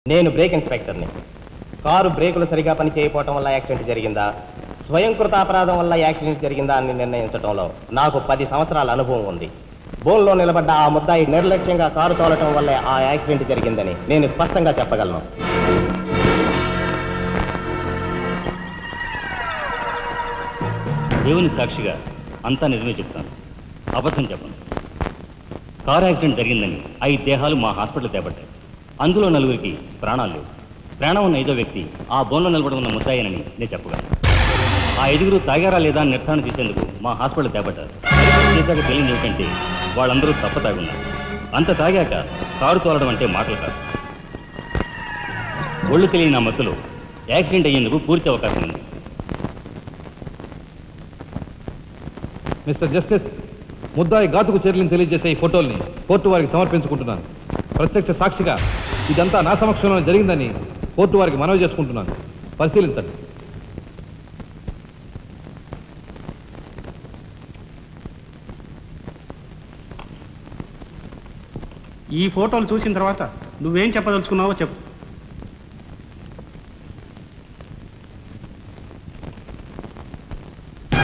నేను break ఇన్స్పెక్టర్ని. Car బ్రేకులు సరిగా పని చేయకపోవటం వల్ల యాక్సిడెంట్ జరిగిందా, స్వయంకృత అపరాధం వల్ల యాక్సిడెంట్ జరిగిందా అని నిర్ణయించడంలో నాకు 10 సంవత్సరాల అనుభవం ఉంది. బోన్లో నిలబడ్డ ఆ ముద్దాయి నిర్లక్ష్యంగా కారు తోలటం వల్లే ఆ యాక్సిడెంట్ జరిగిందని నేను స్పష్టంగా చెప్పగలను. దేవుని సాక్షిగా అంతా నిజమే చెప్తాను, అబద్ధం చెప్పను. కారు యాక్సిడెంట్ జరిగిందని 5 దేహాలు మా హాస్పిటల్ తేబడ్డాయి. అందులో 4గురికి ప్రాణాలు లేవు. ప్రాణం ఉన్న 5వ వ్యక్తి ఆ బోన్లో నిలబడి ఉన్న ముద్దాయనని నేను చెప్పగలను. ఆ 5గురు తాగారా లేదా అని నిర్ధారణ చేసేందుకు మా హాస్పిటల్ తేబడ్డారు. చేశాక తెలియదు ఏమిటంటే వాళ్ళందరూ తప్ప తాగున్నారు. అంత తాగాక కారు తోలడం అంటే మాటలు కాదు. ఒళ్ళు తెలియని ఆ మత్తులో యాక్సిడెంట్ అయ్యేందుకు పూర్తి అవకాశం ఉంది. మిస్టర్ జస్టిస్, ముద్దాయి ఘాతుకు చర్యలను తెలియజేసే ఈ ఫోటోల్ని కోర్టు వారికి సమర్పించుకుంటున్నాను. ప్రత్యక్ష సాక్షిగా ఇదంతా నా సమక్షంలో జరిగిందని కోర్టు వారికి మనవి చేసుకుంటున్నాను. పరిశీలించండి. ఈ ఫోటోలు చూసిన తర్వాత నువ్వేం చెప్పదలుచుకున్నావో చెప్పు.